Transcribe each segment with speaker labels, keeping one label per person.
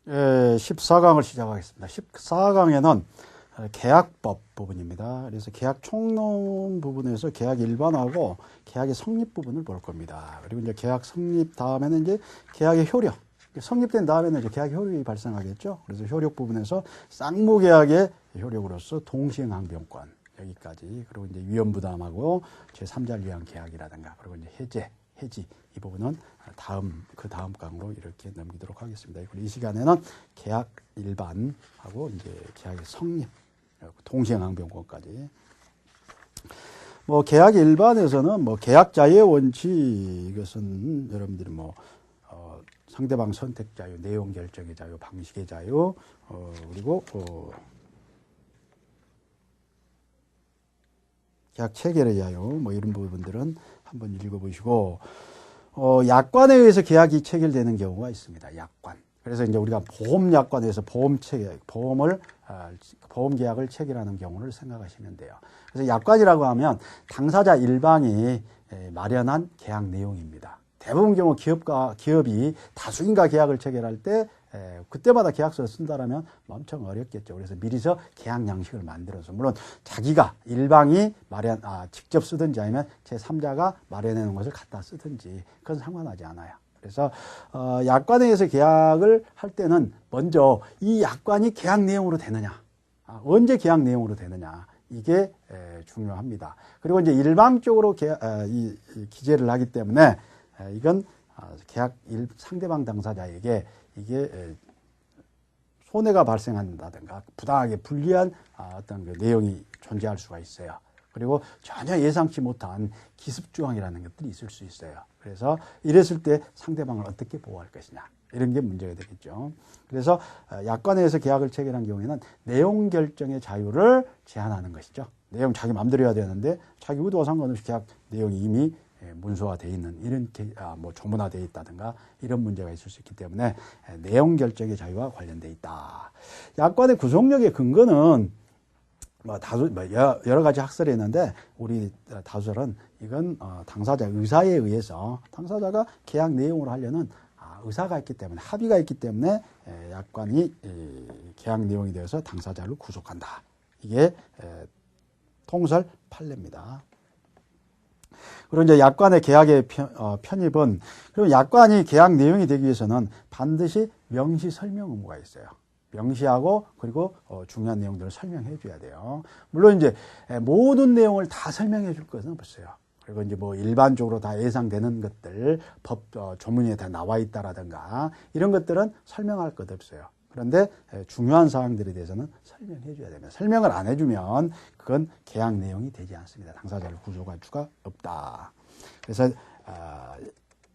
Speaker 1: 14강을 시작하겠습니다. 14강에는 계약법 부분입니다. 그래서 계약 총론 부분에서 계약 일반하고 계약의 성립 부분을 볼 겁니다. 그리고 이제 계약 성립 다음에는 이제 계약의 효력. 성립된 다음에는 이제 계약 효력이 발생하겠죠. 그래서 효력 부분에서 쌍무계약의 효력으로서 동시행항변권 여기까지. 그리고 이제 위험부담하고 제3자를 위한 계약이라든가 그리고 이제 해지 이 부분은 그 다음 강으로 이렇게 넘기도록 하겠습니다. 그리고 이 시간에는 계약 일반하고 이제 계약의 성립, 동시행항변권까지. 계약 일반에서는 계약 자유의 원칙 이것은 여러분들이 상대방 선택 자유, 내용 결정의 자유, 방식의 자유, 그리고 계약 체결의 자유, 이런 부분들은 한번 읽어보시고, 약관에 의해서 계약이 체결되는 경우가 있습니다. 약관. 그래서 이제 우리가 보험약관에서 보험 계약을 체결하는 경우를 생각하시면 돼요. 그래서 약관이라고 하면 당사자 일방이 마련한 계약 내용입니다. 대부분 경우 기업이 다수인가 계약을 체결할 때 그때마다 계약서를 쓴다라면 엄청 어렵겠죠. 그래서 미리서 계약 양식을 만들어서 물론 자기가 일방이 직접 쓰든지 아니면 제3자가 마련해 놓은 것을 갖다 쓰든지 그건 상관하지 않아요. 그래서 약관에 의해서 계약을 할 때는 먼저 이 약관이 계약 내용으로 되느냐, 언제 계약 내용으로 되느냐 이게 중요합니다. 그리고 이제 일방적으로 기재를 하기 때문에 이건 계약 상대방 당사자에게 이게 손해가 발생한다든가 부당하게 불리한 어떤 그 내용이 존재할 수가 있어요. 그리고 전혀 예상치 못한 기습조항이라는 것들이 있을 수 있어요. 그래서 이랬을 때 상대방을 어떻게 보호할 것이냐 이런 게 문제가 되겠죠. 그래서 약관에 의해서 계약을 체결한 경우에는 내용 결정의 자유를 제한하는 것이죠. 내용 자기 마음대로 해야 되는데 자기 의도와 상관없이 계약 내용이 이미 문서화되어 있는 이런 조문화되어 있다든가 이런 문제가 있을 수 있기 때문에 내용 결정의 자유와 관련되어 있다. 약관의 구속력의 근거는 여러 가지 학설이 있는데 우리 다수설은 이건 당사자 의사에 의해서 당사자가 계약 내용으로 하려는 의사가 있기 때문에 합의가 있기 때문에 약관이 계약 내용이 되어서 당사자를 구속한다. 이게 통설 판례입니다. 그리고 이제 약관의 계약의 편입은 그리고 약관이 계약 내용이 되기 위해서는 반드시 명시 설명 의무가 있어요. 명시하고 그리고 중요한 내용들을 설명해 줘야 돼요. 물론 이제 모든 내용을 다 설명해 줄 것은 없어요. 그리고 이제 일반적으로 다 예상되는 것들 법 조문에 다 나와 있다라든가 이런 것들은 설명할 것 없어요. 그런데 중요한 사항들에 대해서는 설명해 줘야 됩니다. 설명을 안 해주면 그건 계약 내용이 되지 않습니다. 당사자를 구속할 수가 없다. 그래서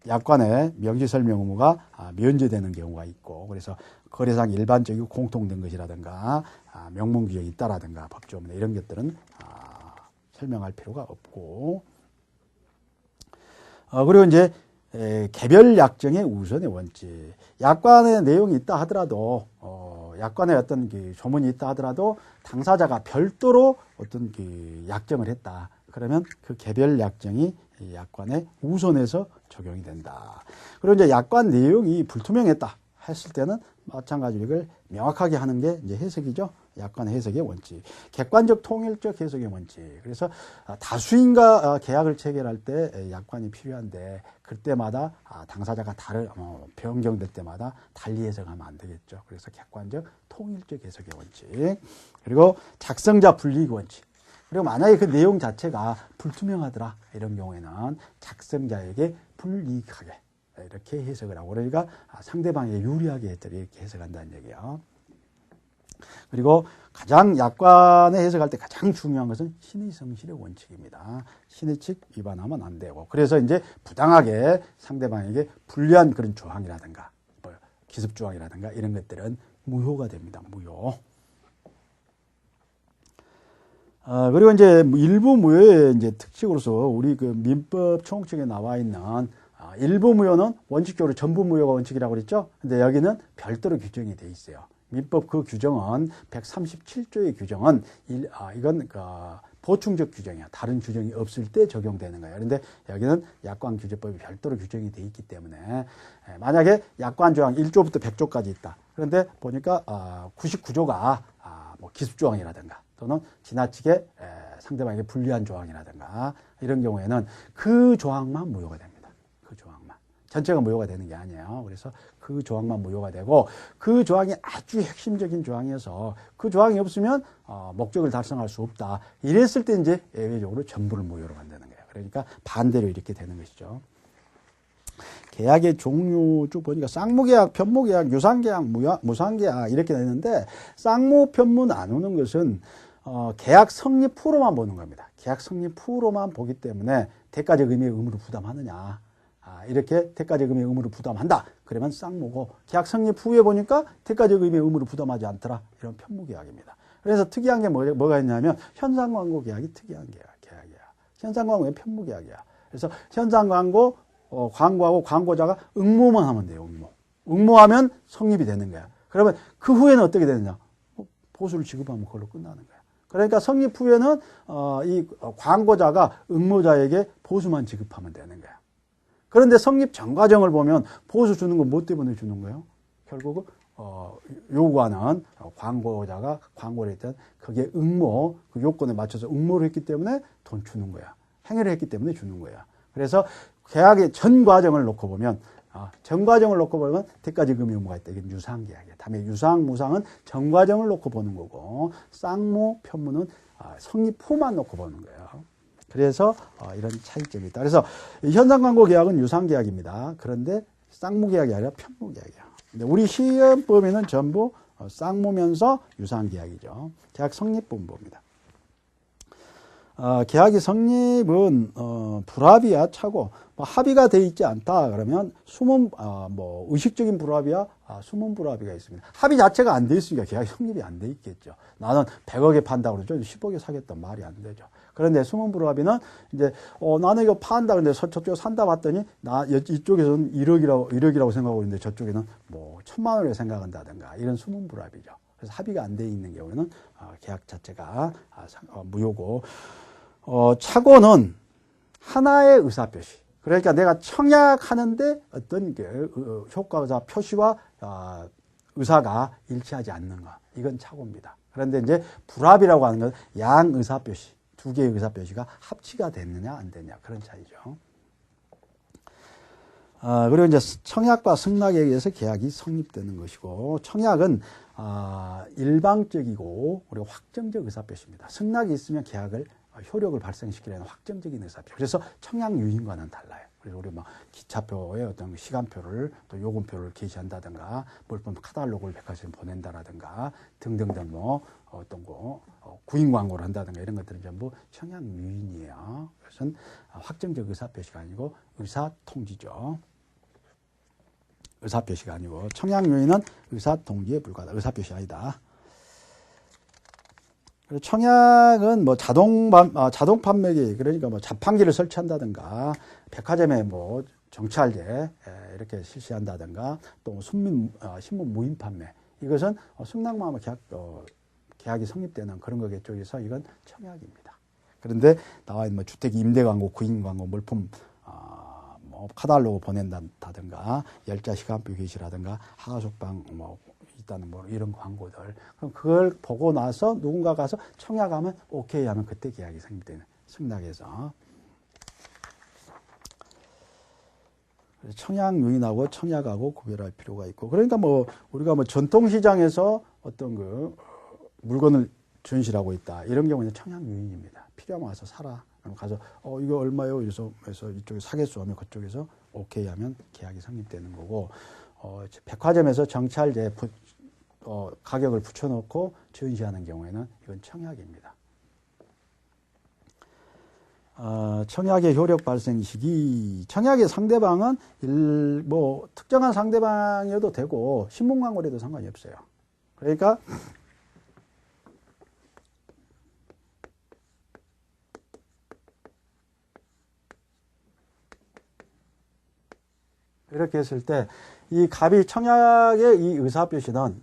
Speaker 1: 약관에 명시 설명 의무가 면제되는 경우가 있고 그래서 거래상 일반적이고 공통된 것이라든가 명문 규정이 있다라든가 법조문에 이런 것들은 설명할 필요가 없고 그리고 이제 개별 약정의 우선의 원칙. 약관의 내용이 있다 하더라도, 약관에 어떤 조문이 있다 하더라도 당사자가 별도로 어떤 약정을 했다. 그러면 그 개별 약정이 약관에 우선해서 적용이 된다. 그리고 이제 약관 내용이 불투명했다 했을 때는 마찬가지로 이걸 명확하게 하는 게 이제 해석이죠. 약관 해석의 원칙. 객관적 통일적 해석의 원칙. 그래서 다수인과 계약을 체결할 때 약관이 필요한데 그때마다 당사자가 변경될 때마다 달리 해석하면 안 되겠죠. 그래서 객관적 통일적 해석의 원칙. 그리고 작성자 불이익 원칙. 그리고 만약에 그 내용 자체가 불투명하더라 이런 경우에는 작성자에게 불이익하게 이렇게 해석을 하고 그러니까 상대방에게 유리하게 이렇게 해석한다는 얘기예요. 그리고 가장 약관에 해석할 때 가장 중요한 것은 신의 성실의 원칙입니다. 신의 칙 위반하면 안 되고 그래서 이제 부당하게 상대방에게 불리한 그런 조항이라든가 기습 조항이라든가 이런 것들은 무효가 됩니다. 무효. 그리고 이제 일부 무효의 이제 특징으로서 우리 그 민법 총칙에 나와 있는 일부 무효는 원칙적으로 전부 무효가 원칙이라고 그랬죠. 근데 여기는 별도로 규정이 돼 있어요. 민법 그 규정은 137조의 규정은 이건 보충적 규정이야. 다른 규정이 없을 때 적용되는 거예요. 그런데 여기는 약관규제법이 별도로 규정이 돼 있기 때문에 만약에 약관조항 1조부터 100조까지 있다. 그런데 보니까 99조가 뭐 기습조항이라든가 또는 지나치게 상대방에게 불리한 조항이라든가 이런 경우에는 그 조항만 무효가 됩니다. 그 조항만. 전체가 무효가 되는 게 아니에요. 그래서 그 조항만 무효가 되고 그 조항이 아주 핵심적인 조항이어서 그 조항이 없으면 목적을 달성할 수 없다. 이랬을 때 이제 예외적으로 전부를 무효로 만드는 거예요. 그러니까 반대로 이렇게 되는 것이죠. 계약의 종류 쭉 보니까 쌍무계약, 편무계약, 유상계약, 무상계약 이렇게 되는데 쌍무, 편무 나누는 것은 계약 성립 후로만 보는 겁니다. 계약 성립 후로만 보기 때문에 대가적 의미의 의무를 부담하느냐. 이렇게 대가적 의미의 의무를 부담한다. 그러면 쌍무고 계약 성립 후에 보니까 대가적 의미의 의무를 부담하지 않더라. 이런 편무계약입니다. 그래서 특이한 게 뭐가 있냐면 현상광고 계약이 특이한 계약이야. 현상광고는 편무계약이야. 그래서 현상광고 광고하고 광고자가 응모만 하면 돼요. 응모하면 성립이 되는 거야. 그러면 그 후에는 어떻게 되느냐? 보수를 지급하면 그걸로 끝나는 거야. 그러니까 성립 후에는 이 광고자가 응모자에게 보수만 지급하면 되는 거야. 그런데 성립 전 과정을 보면 보수 주는 건 뭐 때문에 주는 거예요? 결국은 요구하는 광고자가 광고를 했던 그게 응모, 그 요건에 맞춰서 응모를 했기 때문에 돈 주는 거야. 행위를 했기 때문에 주는 거야. 그래서 계약의 전 과정을 놓고 보면 대가적 의미 의무가 있다. 이게 유상계약이야. 다음에 유상, 무상은 전 과정을 놓고 보는 거고 쌍무, 편무는 성립 후만 놓고 보는 거예요. 그래서 이런 차이점이 있다. 그래서 현상광고 계약은 유상계약입니다. 그런데 쌍무계약이 아니라 편무계약이야. 근데 우리 시험 범위는 전부 쌍무면서 유상계약이죠. 계약 성립부분 봅니다. 계약이 성립은 불합의야 차고 합의가 돼 있지 않다 그러면 숨은 의식적인 불합의야 숨은 불합의가 있습니다. 합의 자체가 안 돼 있으니까 계약이 성립이 안 돼 있겠죠. 나는 100억에 판다 그러죠. 10억에 사겠다 말이 안 되죠. 그런데 숨은 불합의는 이제 나는 이거 판다 근데 저쪽에 산다 봤더니 이쪽에서는 1억이라고 생각하고 있는데 저쪽에는 뭐 1000만 원을 생각한다든가 이런 숨은 불합의죠. 그래서 합의가 안 돼 있는 경우에는 계약 자체가 무효고 착오는 하나의 의사표시. 그러니까 내가 청약하는데 어떤 효과의사 표시와 의사가 일치하지 않는 것. 이건 착오입니다. 그런데 이제 불합의라고 하는 건 양 의사표시. 두 개의 의사표시가 합치가 됐느냐 안 됐느냐 그런 차이죠. 그리고 이제 청약과 승낙에 의해서 계약이 성립되는 것이고 청약은 일방적이고 그리고 확정적 의사표시입니다. 승낙이 있으면 계약을 효력을 발생시키려는 확정적인 의사표. 그래서 청약 유인과는 달라요. 그래서 우리 기차표에 어떤 시간표를 또 요금표를 게시한다든가 물품 카탈로그를 백화점에 보낸다라든가 등등등 어떤 구인 광고를 한다든가 이런 것들은 전부 청약 유인이에요. 그것은 확정적 의사표시가 아니고 의사통지죠. 의사표시가 아니고 청약 유인은 의사통지에 불과하다. 의사표시 아니다. 청약은 자동 판매기, 그러니까 자판기를 설치한다든가, 백화점에 정찰제, 이렇게 실시한다든가, 또 신문 무인 판매. 이것은 승낙만 하면 계약이 성립되는 그런 거겠죠. 그래서 이건 청약입니다. 그런데 나와 있는 주택 임대 광고, 구인 광고, 물품, 카탈로그 보낸다든가, 열차 시간표 게시라든가, 하가속방, 있다는 이런 광고들. 그럼 그걸 보고 나서 누군가 가서 청약하면 오케이 하면 그때 계약이 성립되는 승낙에서. 청약 유인하고 청약하고 구별할 필요가 있고. 그러니까 우리가 전통시장에서 어떤 물건을 전시하고 있다. 이런 경우는 청약 유인입니다. 필요하면 와서 사라. 그럼 가서 이거 얼마요? 그래서 이쪽에 사겠소 하면 그쪽에서 오케이 하면 계약이 성립되는 거고. 백화점에서 정찰제 가격을 붙여놓고 전시하는 경우에는 이건 청약입니다. 청약의 효력 발생 시기. 청약의 상대방은 특정한 상대방이어도 되고 신문 광고를 해도 상관이 없어요. 그러니까 이렇게 했을 때 이 갑이 청약의 이 의사표시는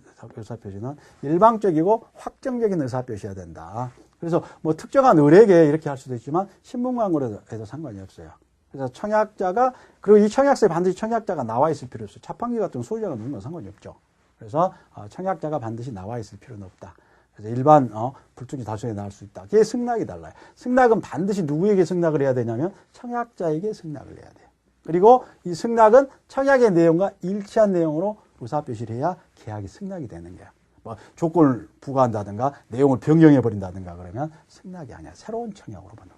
Speaker 1: 일방적이고 확정적인 의사표시여야 된다. 그래서 뭐 특정한 을에게 이렇게 할 수도 있지만 신문 광고로 해도 상관이 없어요. 그래서 청약자가, 그리고 이 청약서에 반드시 청약자가 나와 있을 필요 없어요. 자판기 같은 소유자가 누른 건 상관이 없죠. 그래서 청약자가 반드시 나와 있을 필요는 없다. 그래서 일반 불투기 다수에 나올 수 있다. 그게 승낙이 달라요. 승낙은 반드시 누구에게 승낙을 해야 되냐면 청약자에게 승낙을 해야 돼요. 그리고 이 승낙은 청약의 내용과 일치한 내용으로 의사표시를 해야 계약이 승낙이 되는 거야. 뭐 조건을 부과한다든가 내용을 변경해 버린다든가 그러면 승낙이 아니야. 새로운 청약으로 보는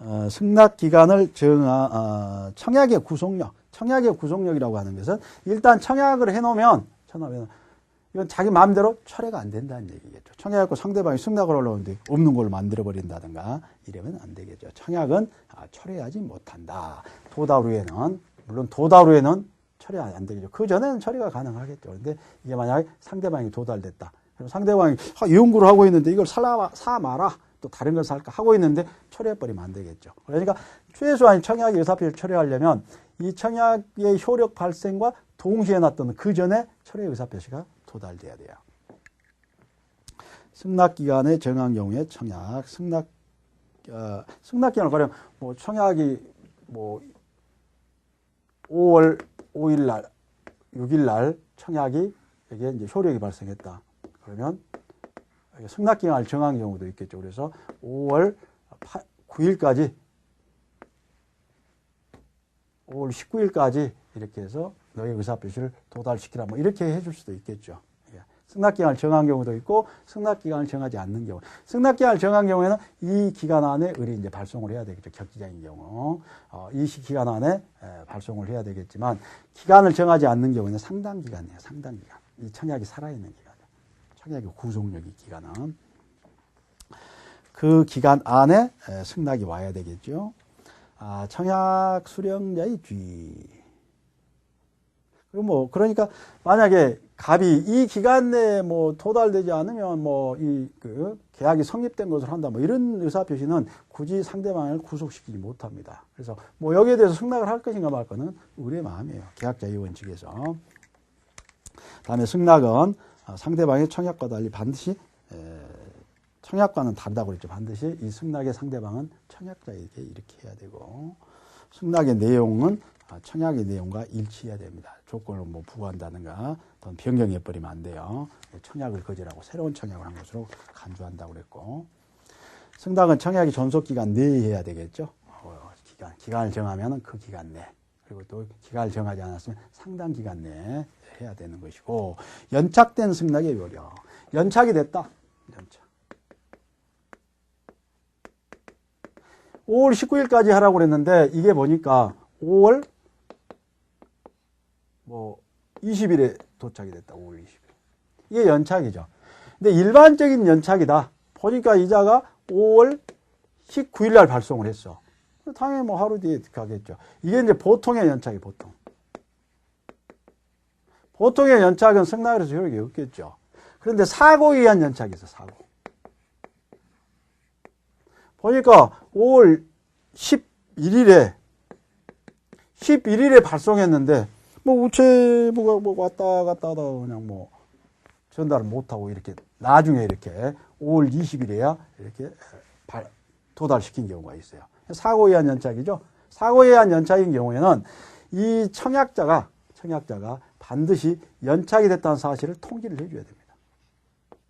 Speaker 1: 거예요. 승낙 기간을 청약의 구속력. 청약의 구속력이라고 하는 것은 일단 청약을 해놓으면 이건 자기 마음대로 철회가 안 된다는 얘기겠죠. 청약하고 상대방이 승낙을 하려는데 없는 걸로 만들어버린다든가 이러면 안 되겠죠. 청약은 철회하지 못한다. 물론 도달 후에는 처리 안 되겠죠. 그 전에는 처리가 가능하겠죠. 그런데 이게 만약에 상대방이 도달됐다. 그럼 상대방이 연구를 하고 있는데 이걸 사 마라. 또 다른 걸 살까 하고 있는데 처리해버리면 안 되겠죠. 그러니까 최소한 청약의 의사표시를 처리하려면 이 청약의 효력 발생과 동시에 났던 그 전에 처리의 의사표시가 도달돼야 돼요. 승낙기간에 정한 경우에 청약, 승낙기간을 가령 뭐 청약이 뭐 5월 5일 날, 6일 날 청약이 이게 이제 효력이 발생했다. 그러면 승낙기간을 정한 경우도 있겠죠. 그래서 5월 9일까지, 5월 19일까지 이렇게 해서 너의 의사표시를 도달시키라. 뭐 이렇게 해줄 수도 있겠죠. 승낙기간을 정한 경우도 있고 승낙기간을 정하지 않는 경우. 승낙기간을 정한 경우에는 이 기간 안에 을이 이제 발송을 해야 되겠죠. 격지자인 경우. 이 기간 안에 발송을 해야 되겠지만 기간을 정하지 않는 경우에는 상당기간이에요. 상당기간. 이 청약이 살아있는 기간. 청약의 구속력이 기간은. 그 기간 안에 승낙이 와야 되겠죠. 청약 수령자의 주의. 그리고 그러니까 만약에 갑이 이 기간 내에 도달되지 않으면 계약이 성립된 것을 한다. 이런 의사표시는 굳이 상대방을 구속시키지 못합니다. 그래서 여기에 대해서 승낙을 할 것인가 말 거는 을의 마음이에요. 계약자 이원 측에서. 다음에 승낙은 상대방의 청약과 달리 반드시 청약과는 다르다고 그랬죠. 반드시 이 승낙의 상대방은 청약자에게 이렇게 해야 되고 승낙의 내용은 청약의 내용과 일치해야 됩니다. 조건을 부과한다든가 또는 변경해버리면 안 돼요. 청약을 거절하고 새로운 청약을 한 것으로 간주한다고 그랬고 승낙은 청약이 존속기간 내에 해야 되겠죠. 기간을 정하면 그 기간 내 그리고 또 기간을 정하지 않았으면 상당 기간 내에 해야 되는 것이고 연착된 승낙의 요령. 연착이 됐다. 연착. 5월 19일까지 하라고 그랬는데 이게 보니까 5월 20일에 도착이 됐다. 5월 20일. 이게 연착이죠. 근데 일반적인 연착이다. 보니까 이자가 5월 19일 날 발송을 했어. 당연히 하루 뒤에 가겠죠. 이게 이제 보통의 연착이 보통. 보통의 연착은 승낙을 해서 효력이 없겠죠. 그런데 사고에 의한 연착이 있어. 사고. 보니까 5월 11일에 발송했는데 우체부가 왔다 갔다 하다가 그냥 전달을 못하고 이렇게 나중에 이렇게 5월 20일에야 이렇게 도달시킨 경우가 있어요. 사고에 의한 연착이죠. 사고에 의한 연착인 경우에는 이 청약자가 반드시 연착이 됐다는 사실을 통지를 해줘야 됩니다.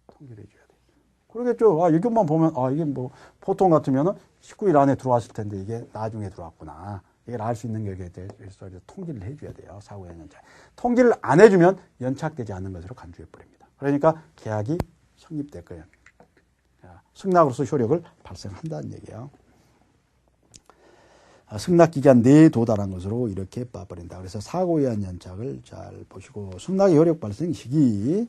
Speaker 1: 통지를 해줘야 돼요. 그러겠죠. 이것만 보면 이게 보통 같으면은 19일 안에 들어왔을 텐데 이게 나중에 들어왔구나. 이걸 알 수 있는 것에 대해서 통지를 해줘야 돼요. 사고에 의한 연착. 통지를 안 해주면 연착되지 않는 것으로 간주해버립니다. 그러니까 계약이 성립될 거예요. 승낙으로서 효력을 발생한다는 얘기예요. 승낙기간 내에 도달한 것으로 이렇게 봐버린다. 그래서 사고에 의한 연착을 잘 보시고 승낙의 효력 발생 시기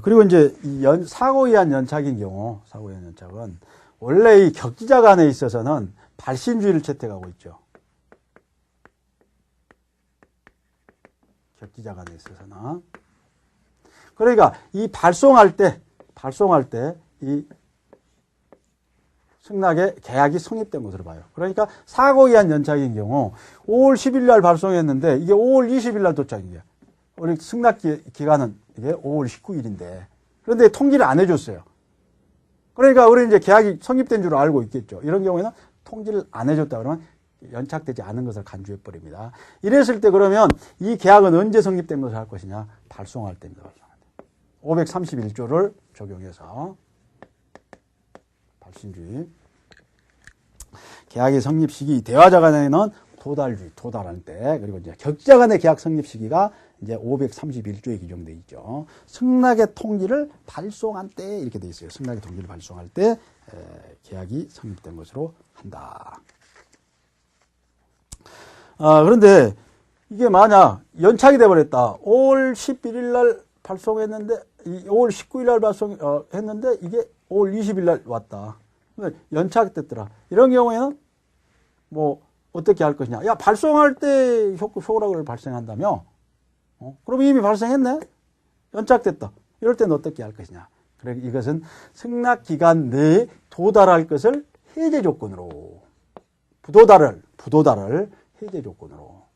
Speaker 1: 그리고 이제 사고에 의한 연착인 경우 사고에 의한 연착은 원래 이 격지자 간에 있어서는 발신주의를 채택하고 있죠. 격지자 간에 있어서는. 그러니까 이 발송할 때 이 승낙의 계약이 성립된 것으로 봐요. 그러니까 사고에 의한 연착인 경우 5월 10일 날 발송했는데 이게 5월 20일 날 도착인 거야. 우리 승낙 기간은 이게 5월 19일인데 그런데 통지를 안 해줬어요. 그러니까 우리 이제 계약이 성립된 줄 알고 있겠죠. 이런 경우에는 통지를 안 해줬다 그러면 연착되지 않은 것을 간주해 버립니다. 이랬을 때 그러면 이 계약은 언제 성립된 것을 할 것이냐? 발송할 때입니다. 531조를 적용해서 발신주의. 계약의 성립 시기, 대화자 간에는 도달주의, 도달할 때, 그리고 이제 격자 간의 계약 성립 시기가 이제 531조에 규정되어 있죠. 승낙의 통지를 발송한 때 이렇게 되어 있어요. 승낙의 통지를 발송할 때 계약이 성립된 것으로 한다. 그런데 이게 만약 연착이 돼버렸다. 5월 11일 날 발송했는데 5월 19일 날 발송했는데 이게 5월 20일 날 왔다. 연착됐더라. 이런 경우에는 뭐 어떻게 할 것이냐? 야, 발송할 때 효력을 발생한다며? 그럼 이미 발생했네? 연착됐다. 이럴 때는 어떻게 할 것이냐? 그래, 이것은 승낙 기간 내에 도달할 것을 해제 조건으로, 부도달을 해제 조건으로.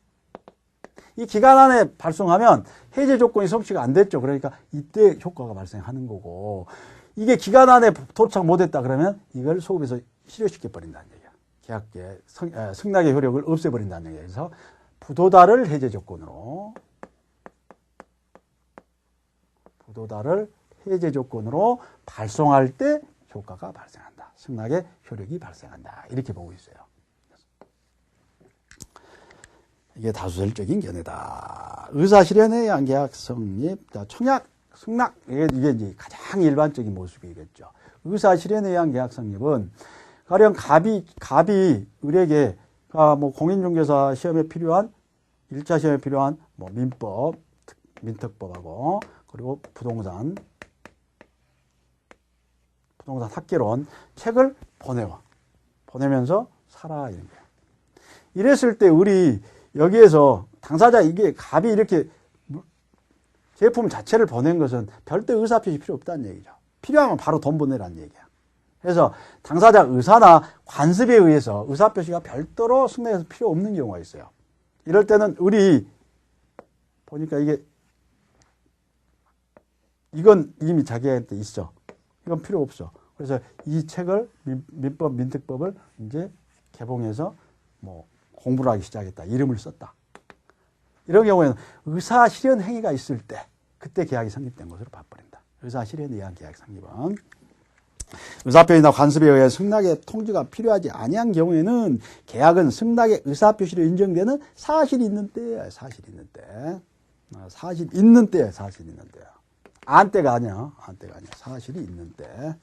Speaker 1: 이 기간 안에 발송하면 해제 조건이 성취가 안 됐죠. 그러니까 이때 효과가 발생하는 거고, 이게 기간 안에 도착 못했다 그러면 이걸 소급해서 실효시켜 버린다는 얘기야. 계약의 승낙의 효력을 없애버린다는 얘기야. 그래서 부도달을 해제 조건으로, 발송할 때 효과가 발생한다. 승낙의 효력이 발생한다. 이렇게 보고 있어요. 이게 다수설적인 견해다. 의사실현에 의한 계약 성립, 청약, 승낙, 이게 이제 가장 일반적인 모습이겠죠. 의사실현에 의한 계약 성립은 가령 갑이 을에게 뭐 공인중개사 시험에 필요한 1차 시험에 필요한 뭐 민법, 민특법하고 그리고 부동산 학계론 책을 보내면서 사라 이런 거예요. 이랬을 때 우리 여기에서 당사자 이게 갑이 이렇게 제품 자체를 보낸 것은 별도 의사표시 필요 없다는 얘기죠. 필요하면 바로 돈 보내라는 얘기야. 그래서 당사자 의사나 관습에 의해서 의사표시가 별도로 승낙에서 필요 없는 경우가 있어요. 이럴 때는 우리 보니까 이건 이미 자기한테 있어. 이건 필요 없어. 그래서 이 책을 민법, 민특법을 이제 개봉해서 뭐 공부를 하기 시작했다. 이름을 썼다. 이런 경우에는 의사실현 행위가 있을 때 그때 계약이 성립된 것으로 봐버린다. 의사실현에 의한 계약 성립은 의사표시나 관습에 의해 승낙의 통지가 필요하지 아니한 경우에는 계약은 승낙의 의사표시로 인정되는 사실이 있는 때야. 사실 있는 때. 안때가 아니야. 사실이 있는 때.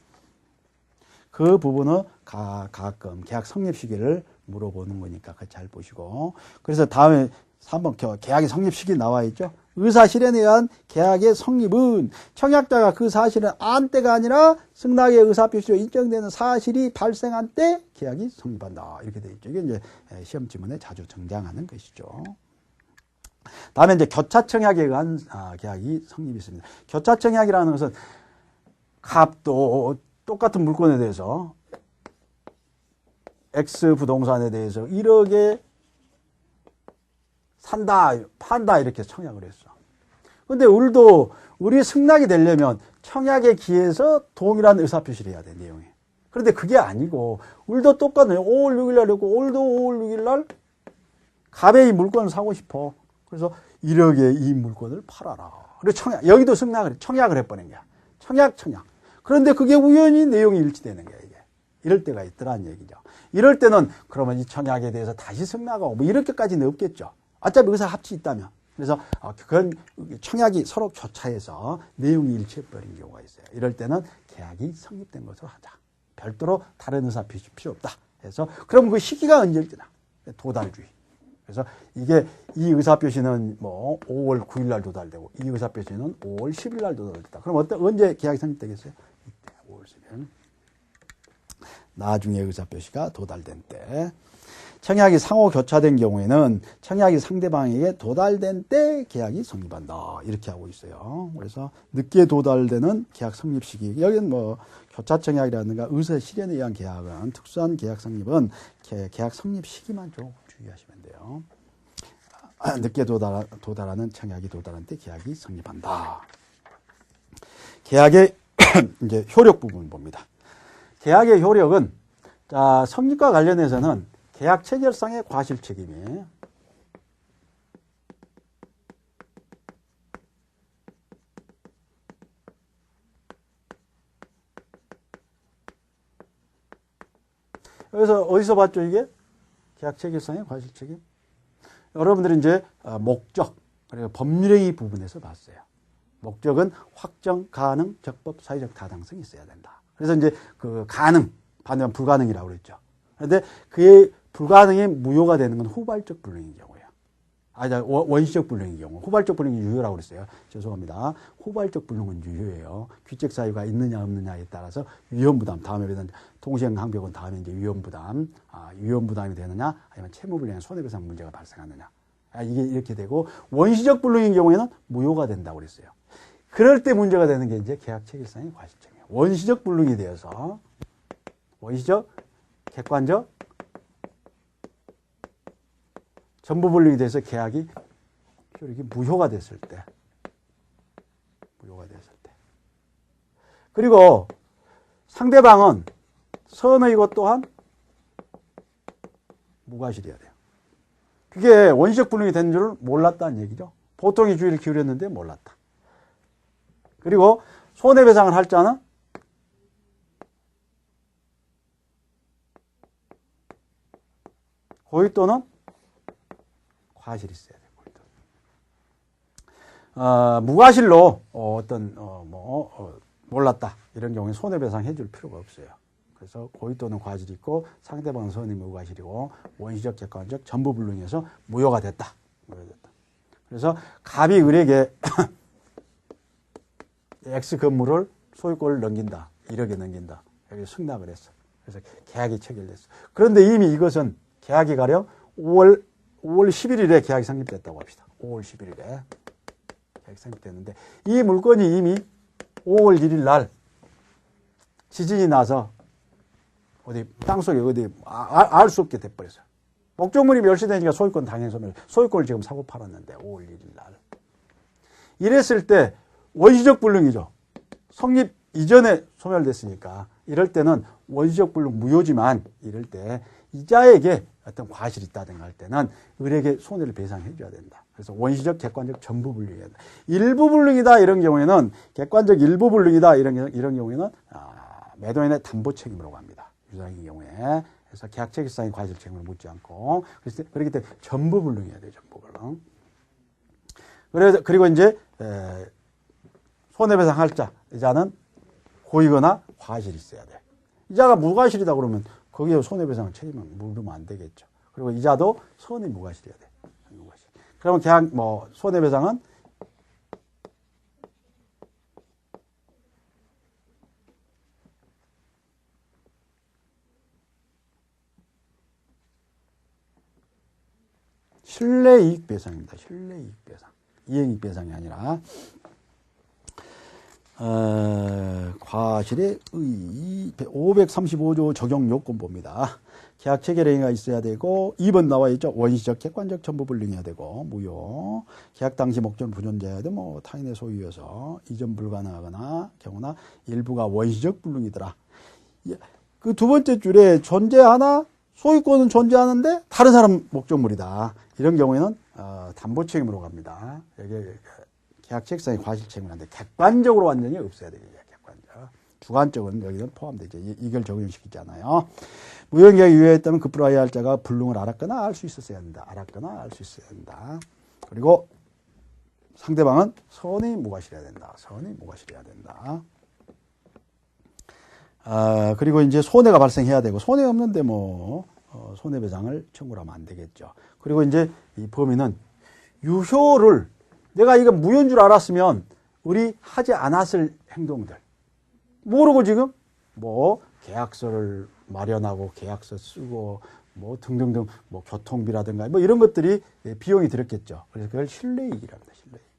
Speaker 1: 그 부분은 가끔 계약 성립 시기를 물어보는 거니까 잘 보시고. 그래서 다음에 3번 계약의 성립 시기 나와 있죠. 의사실현에 의한 계약의 성립은 청약자가 그 사실은 안때가 아니라 승낙의 의사표시로 인정되는 사실이 발생한 때 계약이 성립한다. 이렇게 되어 있죠. 이게 이제 시험 지문에 자주 등장하는 것이죠. 다음에 이제 교차청약에 의한 계약이 성립이 있습니다. 교차청약이라는 것은 갑도 똑같은 물건에 대해서 X 부동산에 대해서 1억에 산다, 판다 이렇게 청약을 했어. 근데 을도 우리 승낙이 되려면 청약에 기해서 동일한 의사표시를 해야 돼, 내용이. 그런데 그게 아니고 을도 똑같네. 5월 6일 날 했고 을도 5월 6일 날 갑에 이 물건을 사고 싶어. 그래서 1억에 이 물건을 팔아라. 그리고 여기도 청약을 해버린 거야. 청약. 그런데 그게 우연히 내용이 일치되는 거야, 이게. 이럴 때가 있더라는 얘기죠. 이럴 때는 그러면 이 청약에 대해서 다시 승낙하고 뭐 이렇게까지는 없겠죠. 어차피 의사 합치 있다면. 그래서 그건 청약이 서로 교차해서 내용이 일치해버린 경우가 있어요. 이럴 때는 계약이 성립된 것으로 하자. 별도로 다른 의사 표시 필요 없다. 그래서 그럼 그 시기가 언제일지나 도달주의. 그래서 이게 이 의사표시는 뭐 5월 9일 날 도달되고 이 의사표시는 5월 10일 날 도달됐다. 그럼 언제 계약이 성립되겠어요? 이때 5월 10일. 나중에 의사표시가 도달된 때. 청약이 상호 교차된 경우에는 청약이 상대방에게 도달된 때 계약이 성립한다. 이렇게 하고 있어요. 그래서 늦게 도달되는 계약 성립 시기. 여기는 뭐 교차청약이라든가 의사실현에 의한 계약은 특수한 계약 성립은 계약 성립 시기만 좀 주의하시면 돼요. 늦게 도달하는 청약이 도달한 때 계약이 성립한다. 계약의 이제 효력 부분 봅니다. 계약의 효력은 자, 성립과 관련해서는 계약 체결상의 과실 책임이에요. 그래서 어디서 봤죠, 이게? 계약 체결상의 과실 책임? 여러분들이 이제 목적, 그리고 법률행위 부분에서 봤어요. 목적은 확정, 가능, 적법, 사회적 타당성이 있어야 된다. 그래서 이제 그 가능, 반대면 불가능이라고 그랬죠. 그런데 그의 불가능이 무효가 되는 건 후발적 불능인 경우예요. 원시적 불능인 경우. 후발적 불능이 유효라고 그랬어요. 죄송합니다. 후발적 불능은 유효예요. 귀책 사유가 있느냐 없느냐에 따라서 위험부담, 다음에 통시행 항변은 다음에 이제 위험부담, 위험부담이 되느냐 아니면 채무불이행 손해배상 문제가 발생하느냐. 이게 이렇게 되고 원시적 불능인 경우에는 무효가 된다고 그랬어요. 그럴 때 문제가 되는 게 이제 계약 체결상의 과실증이에요. 원시적 불능이 되어서 원시적, 객관적, 전부 불능이 돼서 계약이 이렇게 무효가 됐을 때. 그리고 상대방은 선의고 또한 무과실이어야 돼요. 그게 원시적 불능이 된 줄을 몰랐다는 얘기죠. 보통의 주의를 기울였는데 몰랐다. 그리고 손해배상을 할 자는 고의 또는 과실이 있어야 돼요. 무과실로 몰랐다 이런 경우에 손해배상 해줄 필요가 없어요. 그래서 고의 또는 과실이 있고 상대방은 선의 무과실이고 원시적, 객관적 전부 불능에서 무효가 됐다. 그래서 갑이 을에게 X 건물을 소유권을 넘긴다. 1억에 넘긴다. 여기 승낙을 했어. 그래서 계약이 체결됐어. 그런데 이미 이것은 계약이 가령 5월 11일에 계약이 성립됐다고 합시다. 5월 11일에 계약이 성립됐는데 이 물건이 이미 5월 1일 날 지진이 나서 어디 땅속에 어디 알 수 없게 돼버렸어요. 목적물이 멸시되니까 소유권 당연히 소유권을 지금 사고 팔았는데 5월 1일 날 이랬을 때 원시적 불능이죠. 성립 이전에 소멸됐으니까 이럴 때는 원시적 불능 무효지만 이럴 때 이자에게 어떤 과실이 있다든가 할 때는 을에게 손해를 배상해 줘야 된다. 그래서 원시적, 객관적 전부 불능이다. 일부 불능이다 이런 경우에는 객관적 일부 불능이다 이런 경우에는 매도인의 담보 책임으로 갑니다. 유상의 경우에. 그래서 계약 체결상의 과실 책임을 묻지 않고 그렇기 때문에 전부 불능해야 돼요. 전부 불능. 그리고 이제 손해배상 할 자, 이자는 고의거나 과실이 있어야 돼. 이자가 무과실이다 그러면 거기에 손해배상 책임을 물으면 안 되겠죠. 그리고 이자도 선의 무과실이어야 돼. 무과실. 그러면 계약 손해배상은 실내이익배상입니다. 실내이익배상. 이행이익배상이 아니라 과실의 의 535조 적용 요건봅니다. 계약 체결행위가 있어야 되고 2번 나와 있죠. 원시적, 객관적 전부 불능해야 되고 무효. 계약 당시 목적은 부존재해야 돼. 타인의 소유여서 이전 불가능하거나 경우나 일부가 원시적 불능이더라. 그 두 번째 줄에 존재하나 소유권은 존재하는데 다른 사람 목적물이다. 이런 경우에는 담보 책임으로 갑니다. 여기 계약 체결상의 과실 책임을 하는데 객관적으로 완전히 없어야 되겠죠. 객관적. 주관적은 여기는 포함되죠. 이걸 적용시키잖아요. 무효계약이 유효했다면 급불하여야 할 자가 불능을 알았거나 알 수 있었어야 한다. 알았거나 알 수 있어야 한다. 그리고 상대방은 선의 무과실해야 된다. 선의 무과실해야 된다. 그리고 이제 손해가 발생해야 되고 손해 없는데 손해배상을 청구를 하면 안 되겠죠. 그리고 이제 이 범위는 유효를 내가 이거 무효인 줄 알았으면 우리 하지 않았을 행동들 모르고 지금 계약서를 마련하고 계약서 쓰고 등등등 교통비라든가 이런 것들이 비용이 들었겠죠. 그래서 그걸 실내이익이라고 합니다. 실내이익.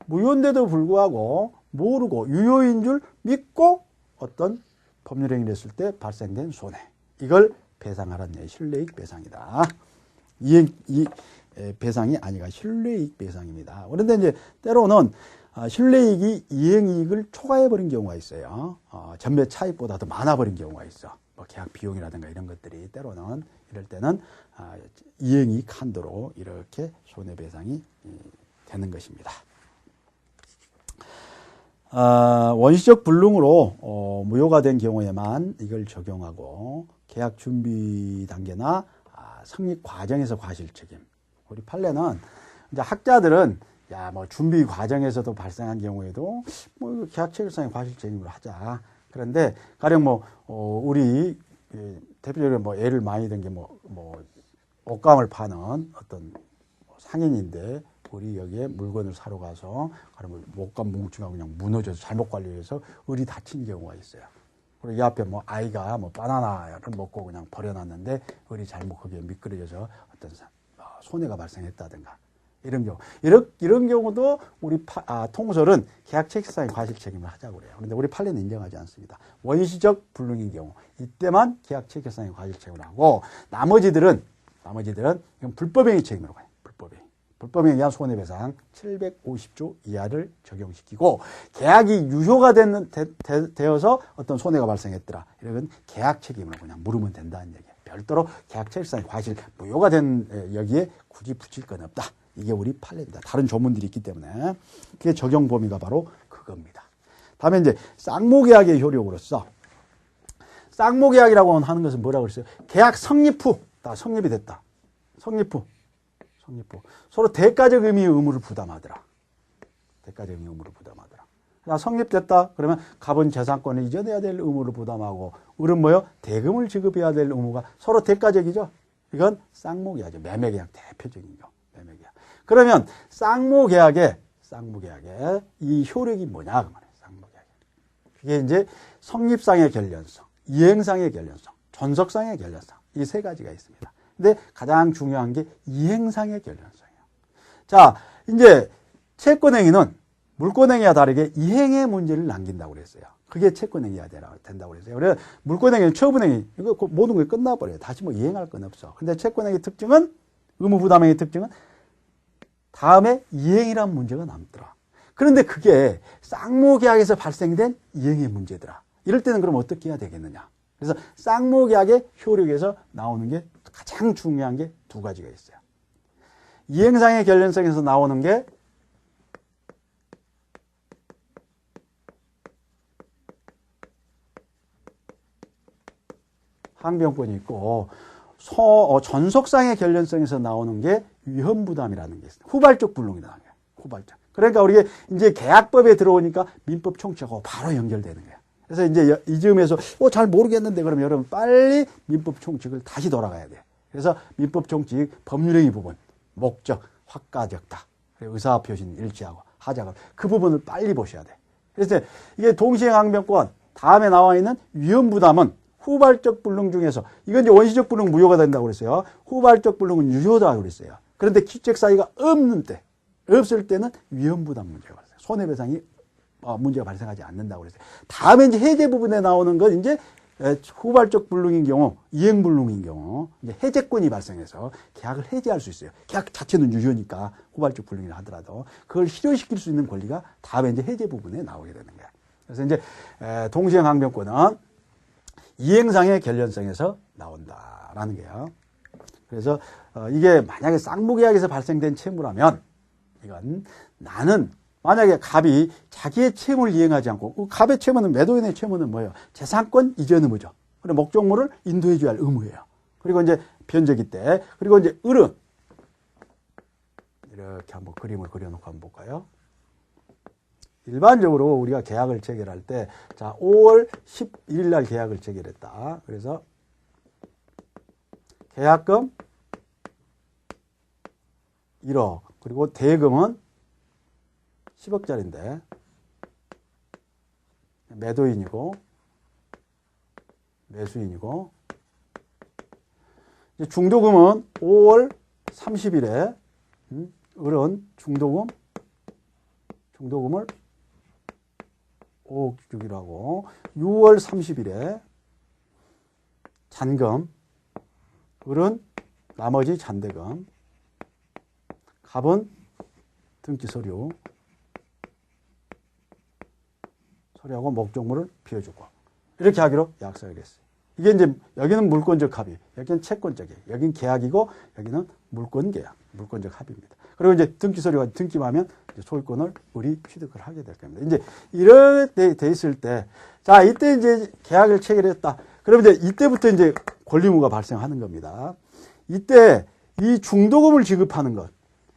Speaker 1: 무효인데도 불구하고 모르고 유효인 줄 믿고 어떤 법률행위를 했을 때 발생된 손해. 이걸 배상하라는 얘기, 실내이익 배상이다. 배상이 아니라 실내이익 배상입니다. 그런데 이제 때로는 실내이익이 이행이익을 초과해버린 경우가 있어요. 전매 차익보다 더 많아버린 경우가 있어. 뭐 계약 비용이라든가 이런 것들이 때로는 이럴 때는 이행이익 한도로 이렇게 손해배상이 되는 것입니다. 원시적 불능으로 무효가 된 경우에만 이걸 적용하고 계약 준비 단계나 성립 과정에서 과실 책임. 우리 판례는 이제 학자들은 뭐 준비 과정에서도 발생한 경우에도 뭐 계약 체결상의 과실 책임으로 하자. 그런데 가령 우리 대표적으로 뭐 예를 많이 든 게 옷감을 파는 어떤 상인인데 우리 여기에 물건을 사러 가서 옷감 뭉치가 그냥 무너져서 잘못 관리해서 을이 다친 경우가 있어요. 그리고 이 앞에 아이가 바나나를 먹고 그냥 버려놨는데 을이 잘못 거기에 미끄러져서 어떤 손해가 발생했다든가 이런 경우. 이런 경우도 우리 통설은 계약 체결상의 과실 책임을 하자고 그래요. 그런데 우리 판례는 인정하지 않습니다. 원시적 불능인 경우 이때만 계약 체결상의 과실 책임을 하고 나머지들은 이건 불법행위 책임으로 가요. 불법행위에 의한 손해배상 750조 이하를 적용시키고 계약이 유효가 되어서 어떤 손해가 발생했더라. 이런 계약 책임으로 그냥 물으면 된다는 얘기예요. 별도로 계약 체결상의 과실 무효가 된 여기에 굳이 붙일 건 없다. 이게 우리 판례입니다. 다른 조문들이 있기 때문에 그게 적용 범위가 바로 그겁니다. 다음에 이제 쌍모계약의 효력으로서 쌍모계약이라고 하는 것은 뭐라고 그랬어요? 계약 성립 후, 다 성립이 됐다. 성립 후 서로 대가적 의미의 의무를 부담하더라. 성립됐다. 그러면 갑은 재산권을 이전해야 될 의무를 부담하고 을은 대금을 지급해야 될 의무가 서로 대가적이죠. 이건 쌍모계약이죠. 매매계약 대표적인 거. 매매계약. 그러면 쌍모계약의 이 효력이 뭐냐 그 말이에요. 쌍모계약. 그게 이제 성립상의 결련성, 이행상의 결련성, 존속상의 결련성 이 세 가지가 있습니다. 근데 가장 중요한 게 이행상의 결련성이에요. 자, 이제 채권행위는 물권행위와 다르게 이행의 문제를 남긴다고 그랬어요. 그게 채권행위가 된다고 그랬어요. 그래서 물권행위, 처분행위 이거 모든 게 끝나버려요. 다시 이행할 건 없어. 근데 채권행위 특징은 의무부담행위 특징은 다음에 이행이란 문제가 남더라. 그런데 그게 쌍모계약에서 발생된 이행의 문제더라. 이럴 때는 그럼 어떻게 해야 되겠느냐? 그래서 쌍모계약의 효력에서 나오는 게 가장 중요한 게 두 가지가 있어요. 이행상의 결련성에서 나오는 게 항변권이 있고 전속상의 결련성에서 나오는 게 위헌부담이라는 게 있어요. 후발적 불능이라는 거예요. 후발적. 그러니까 우리가 이제 계약법에 들어오니까 민법 총칙하고 바로 연결되는 거예요. 그래서 이제 이 즈음에서 잘 모르겠는데 그러면 여러분 빨리 민법 총칙을 다시 돌아가야 돼요. 그래서 민법 총칙 법률행위 부분, 목적, 확가적다, 의사표시는 일치하고 하자가 그 부분을 빨리 보셔야 돼. 그래서 이게 동시행 항변권 다음에 나와 있는 위헌부담은 후발적 불능 중에서 이건 이제 원시적 불능 무효가 된다고 그랬어요. 후발적 불능은 유효다 그랬어요. 그런데 기책 사유가 없을 때는 위헌부담 문제가 발생. 손해배상이 문제가 발생하지 않는다고 그랬어요. 다음에 이제 해제 부분에 나오는 건 이제 후발적 불능인 경우, 이행 불능인 경우 이제 해제권이 발생해서 계약을 해제할 수 있어요. 계약 자체는 유효니까 후발적 불능이라 하더라도 그걸 실효시킬 수 있는 권리가 다음에 이제 해제 부분에 나오게 되는 거예요. 그래서 이제 동시행 항변권은 이행상의 결련성에서 나온다라는 거예요. 그래서 이게 만약에 쌍무계약에서 발생된 채무라면 이건 나는 만약에 갑이 자기의 채무를 이행하지 않고 갑의 채무는 매도인의 채무는 뭐예요? 재산권 이전 의무죠. 그리고 목적물을 인도해 줘야 할 의무예요. 그리고 이제 변제기 때 그리고 이제 을은 이렇게 한번 그림을 그려놓고 한번 볼까요? 일반적으로 우리가 계약을 체결할 때, 자, 5월 11일 날 계약을 체결했다. 그래서 계약금 1억, 그리고 대금은 10억짜리인데, 매도인이고, 매수인이고, 이제 중도금은 5월 30일에, 을은 중도금을 5억 주기로 하고 6월 30일에 잔금, 을은 나머지 잔대금, 갑은 등기 서류, 서류하고 목적물을 비워주고 이렇게 하기로 약속을 했어요. 이게 이제 여기는 물권적 합의, 여기는 채권적이에요. 여기는 계약이고 여기는 물권 계약, 물권적 합의입니다. 그리고 이제 등기 서류가 등기하면 소유권을 을이 취득을 하게 될 겁니다. 이제 이렇게 돼 있을 때, 자 이때 이제 계약을 체결했다. 그러면 이제 이때부터 이제 권리의무가 발생하는 겁니다. 이때 이 중도금을 지급하는 것,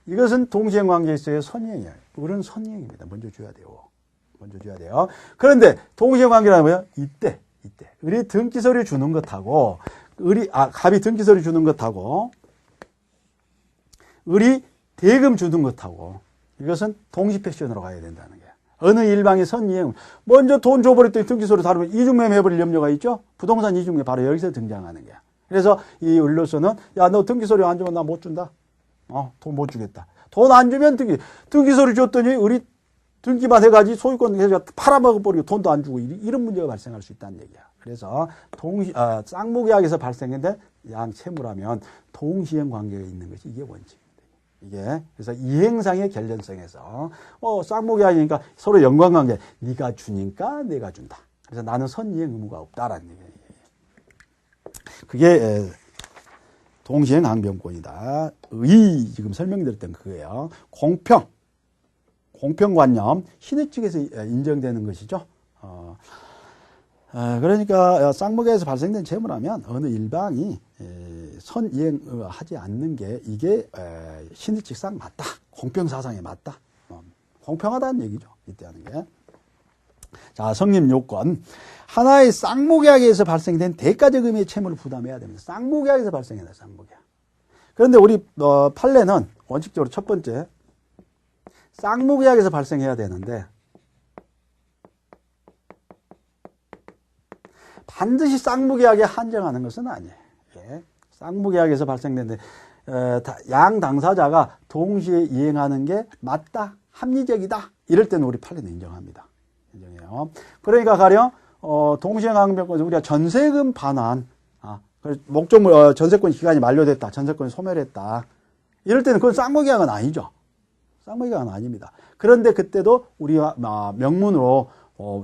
Speaker 1: 이것은 동시행 관계에 있어야 선이행이에요. 을은 선이행입니다. 먼저 줘야 돼요. 먼저 줘야 돼요. 그런데 동시행 관계라는 뭐예요? 이때 을이 등기 서류 주는 것하고 갑이 등기 서류 주는 것하고 을이 대금 주는 것하고 이것은 동시 패션으로 가야 된다는 거예요. 어느 일방의 선이행, 먼저 돈 줘버렸더니 등기 서류 다루면 이중매매 해버릴 염려가 있죠. 부동산 이중매 바로 여기서 등장하는 거야. 그래서 이 을로서는 야 너 등기 서류 안 주면 나 못 준다. 돈 못 주겠다. 돈 안 주면 등기 서류 줬더니 을이 등기만 해가지고 소유권 해서 팔아먹어버리고 돈도 안 주고 이런 문제가 발생할 수 있다는 얘기야. 그래서 쌍무계약에서 발생했는데 양 채무라면 동시행 관계가 있는 것이 이게 원칙입니다. 이게 그래서 이행상의 결련성에서 쌍무계약이니까 서로 연관관계, 네가 주니까 내가 준다. 그래서 나는 선이행 의무가 없다라는 얘기예요. 그게 동시행 항변권이다. 지금 설명드렸던 그거예요. 공평관념, 신의 측에서 인정되는 것이죠. 그러니까 쌍무계에서 발생된 채무라면 어느 일방이 선이행하지 않는 게 이게 신의 측상 맞다. 공평사상에 맞다. 공평하다는 얘기죠. 이때 하는 게. 자, 성립 요건. 하나의 쌍무계약에서 발생된 대가적 의미의 채무를 부담해야 됩니다. 쌍무계약에서 발생해요. 쌍무계약. 그런데 우리 판례는 원칙적으로 첫 번째 쌍무계약에서 발생해야 되는데 반드시 쌍무계약에 한정하는 것은 아니에요. 예. 쌍무계약에서 발생되는데 양 당사자가 동시에 이행하는 게 맞다, 합리적이다. 이럴 때는 우리 판례는 인정합니다. 인정해요. 그러니까 가령 동시행항변권 우리가 전세금 반환, 목적물 전세권 기간이 만료됐다, 전세권이 소멸했다. 이럴 때는 그건 쌍무계약은 아니죠. 쌍무계약은 아닙니다. 그런데 그때도 우리가 명문으로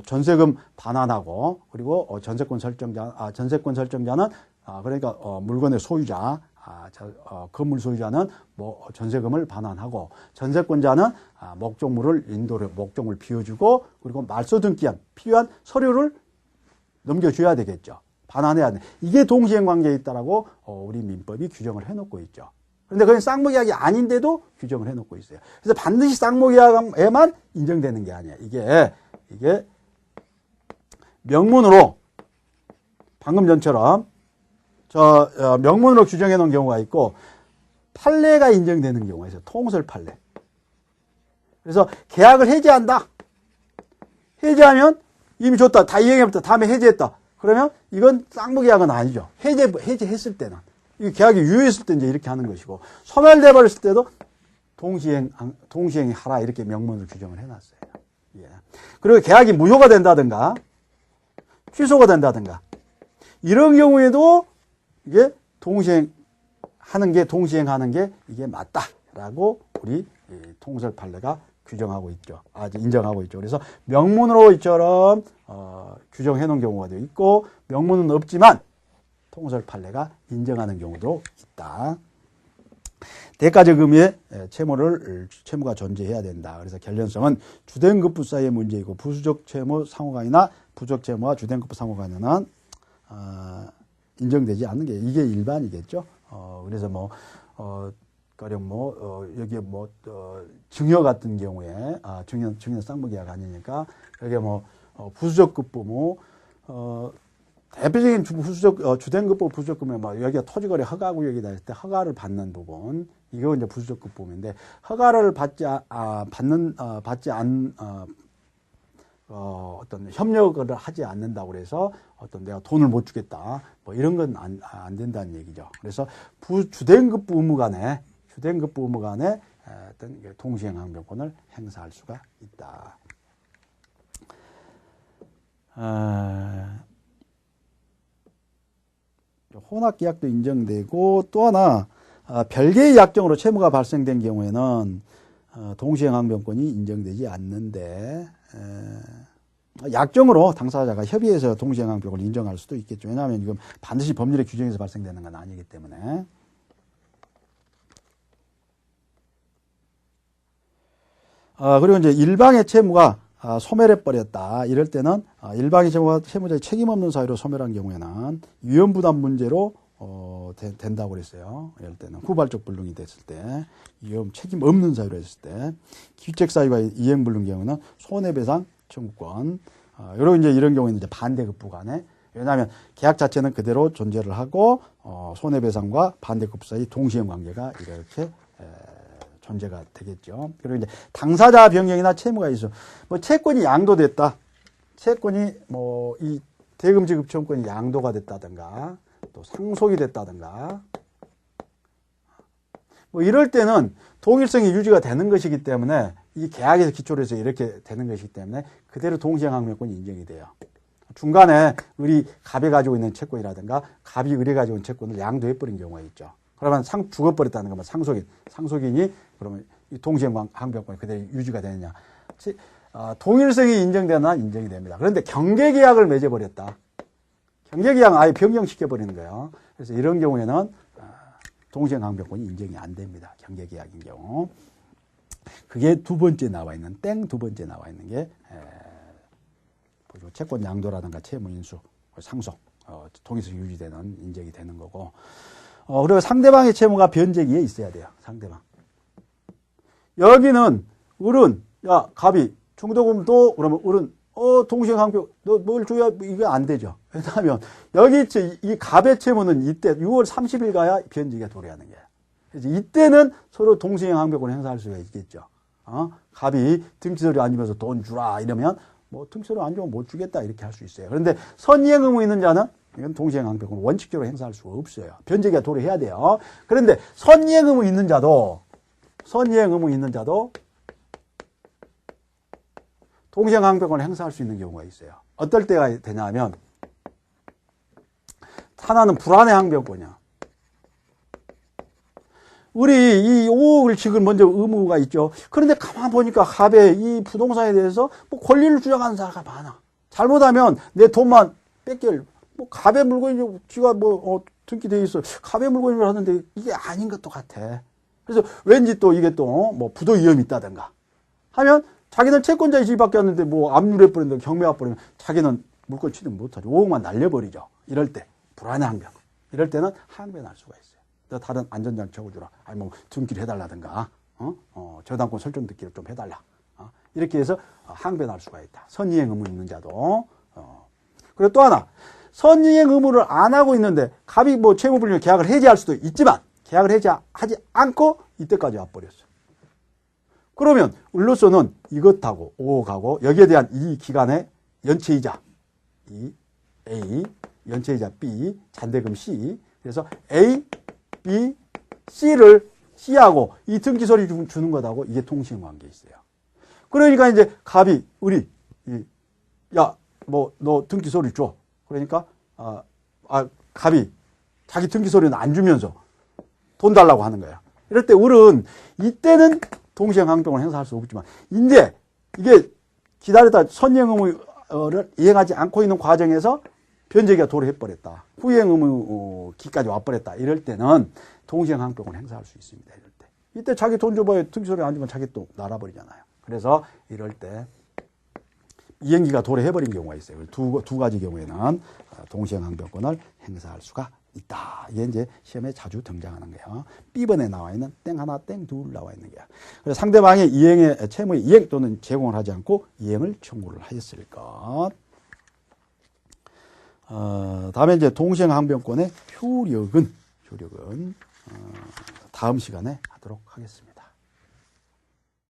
Speaker 1: 전세금 반환하고 그리고 전세권 설정자는 그러니까 물건의 소유자, 건물 소유자는 전세금을 반환하고 전세권자는 목적물을 비워주고 그리고 말소 등기한 필요한 서류를 넘겨줘야 되겠죠. 반환해야 돼. 이게 동시행 관계에 있다라고 우리 민법이 규정을 해놓고 있죠. 그런데 그건 쌍무계약이 아닌데도 규정을 해놓고 있어요. 그래서 반드시 쌍무계약에만 인정되는 게 아니야. 이게 명문으로 방금 전처럼 명문으로 규정해 놓은 경우가 있고 판례가 인정되는 경우가 있어요. 통설 판례. 그래서 계약을 해지한다. 해지하면 이미 줬다. 다 이행해버렸다. 다음에 해지했다. 그러면 이건 쌍무계약은 아니죠. 해지했을 때는. 이 계약이 유효했을 때 이제 이렇게 하는 것이고 소멸돼 버렸을 때도 동시행하라 이렇게 명문으로 규정을 해놨어요. 예. 그리고 계약이 무효가 된다든가 취소가 된다든가 이런 경우에도 이게 동시행하는 게 이게 맞다라고 우리 통설 판례가 규정하고 있죠. 인정하고 있죠. 그래서 명문으로 이처럼 규정해 놓은 경우가 있고 명문은 없지만 통설 판례가 인정하는 경우도 있다. 대가적 의미의 채무가 존재해야 된다. 그래서 결련성은 주된 급부 사이의 문제이고 부수적 채무 상호간이나 부적 채무와 주된 급부 상호간은 인정되지 않는 게 이게 일반이겠죠. 그래서 가령 여기에 증여 같은 경우에 증여 쌍무계약 아니니까 여기에 부수적 급부 대표적인 주된급부 부수적급부면 여기가 토지거래 허가구역이다 했을 때 허가를 받는 부분 이거 이제 부수적급부인데 허가를 받지 않 어떤 협력을 하지 않는다고 그래서 내가 돈을 못 주겠다 이런 건 안 된다는 얘기죠. 그래서 주된급부 의무 간에 어떤 동시행 항변권을 행사할 수가 있다. 혼합계약도 인정되고 또 하나 별개의 약정으로 채무가 발생된 경우에는 동시행항변권이 인정되지 않는데 약정으로 당사자가 협의해서 동시행항변권을 인정할 수도 있겠죠. 왜냐하면 이건 반드시 법률의 규정에서 발생되는 건 아니기 때문에. 그리고 이제 일방의 채무가 소멸해 버렸다. 이럴 때는 일방의 채무가 채무자의 책임 없는 사유로 소멸한 경우에는 위험부담 문제로 된다고 그랬어요. 이럴 때는 후발적 불능이 됐을 때, 위험 책임 없는 사유로 했을 때, 기획 사유가 이행불능 경우는 손해배상 청구권. 이런 경우에는 이제 반대급부 간에, 왜냐하면 계약 자체는 그대로 존재를 하고 손해배상과 반대급부 사이 동시행 관계가 이렇게 존재가 되겠죠. 그리고 이제 당사자 변경이나 채무가 있어. 뭐 채권이 양도됐다. 채권이 뭐 이 대금 지급 채권이 양도가 됐다든가 또 상속이 됐다든가 뭐 이럴 때는 동일성이 유지가 되는 것이기 때문에 이 계약에서 기초로 해서 이렇게 되는 것이기 때문에 그대로 동시행항변권이 인정이 돼요. 중간에 갑이 가지고 있는 채권이라든가 갑이 을이 가지고 있는 채권을 양도해버린 경우가 있죠. 그러면 죽어버렸다는 거면 상속인이 그러면 이 동시행항변권이 그대로 유지가 되느냐. 동일성이 인정되나 인정이 됩니다. 그런데 경계계약을 맺어버렸다. 경계계약은 아예 변경시켜버리는 거예요. 그래서 이런 경우에는 동시행항변권이 인정이 안 됩니다. 경계계약인 경우. 그게 두 번째 나와 있는 게 채권 양도라든가 채무인수, 상속, 동일성이 유지되는 인정이 되는 거고. 그리고 상대방의 채무가 변제기에 있어야 돼요. 상대방. 여기는 을은 갑이 중도금도 그러면 을은 동시행항변 너 뭘 줘야 이게 안 되죠. 왜냐하면 여기 이 갑의 채무는 이때 6월 30일 가야 변제기가 도래하는 거예요. 그래서 이때는 서로 동시행항변권을 행사할 수가 있겠죠. 갑이 등기소리 안 주면서 돈 주라 이러면 뭐 등기소리 안 주면 못 주겠다 이렇게 할 수 있어요. 그런데 선이행 의무 있는 자는 이건 동시행항변권을 원칙적으로 행사할 수가 없어요. 변제기가 도래해야 돼요. 그런데 선이행 의무 있는 자도 동시행항변권을 행사할 수 있는 경우가 있어요. 어떨 때가 되냐면 하나는 불안해 항변권이야. 우리 이 5억을 지금 먼저 의무가 있죠. 그런데 가만 보니까 갑의 이 부동산에 대해서 뭐 권리를 주장하는 사람가 많아. 잘못하면 내 돈만 뺏길 뭐 갑의 물건이 지가 등기돼 있어. 갑의 물건을 하는데 이게 아닌 것도 같아. 그래서 왠지 또 이게 또 뭐 부도 위험이 있다든가 하면 자기는 채권자의 집이 바뀌었는데 뭐 압류해 버린다 경매 와버리면 자기는 물건 취득 못하죠. 5억만 날려버리죠. 이럴 때 불안해 항변. 이럴 때는 항변할 수가 있어요. 너 다른 안전장치 하고 주라. 아니 뭐 등기를 해달라든가 저당권 설정 등기를 좀 해달라. 이렇게 해서 항변할 수가 있다. 선이행 의무 있는 자도. 그리고 또 하나 선이행 의무를 안 하고 있는데 갑이 뭐 채무불이익 계약을 해지할 수도 있지만 계약을 해지하지 않고 이때까지 와버렸어. 그러면 을로서는 이것하고 5억하고 여기에 대한 이 기간의 연체이자 이 A, 연체이자 B, 잔대금 C. 그래서 A, B, C하고 이 등기소리 주는 것하고 이게 동시행관계에 있어요. 그러니까 이제 갑이 을이 야 뭐 너 등기소리 줘. 그러니까 갑이 자기 등기소리는 안 주면서 돈 달라고 하는 거야. 이럴 때 을은 이때는 동시행항변을 행사할 수 없지만 이제 이게 기다리다 선이행 의무를 이행하지 않고 있는 과정에서 변제기가 도래해버렸다. 후이행 의무 기까지 와버렸다. 이럴 때는 동시행항변을 행사할 수 있습니다. 이럴 때. 이때 자기 돈 줘봐야 등기소리 안 주면 자기 또 날아버리잖아요. 그래서 이럴 때 이행기가 도래해버린 경우가 있어요. 두 가지 경우에는 동시행항변권을 행사할 수가 있다. 이게 이제 시험에 자주 등장하는 거예요. B번에 나와 있는 땡 하나, 땡 둘 나와 있는 거야. 그래서 상대방의 채무의 이행 또는 제공을 하지 않고 이행을 청구를 하였을 것. 다음에 이제 동시행항변권의 효력은 다음 시간에 하도록 하겠습니다.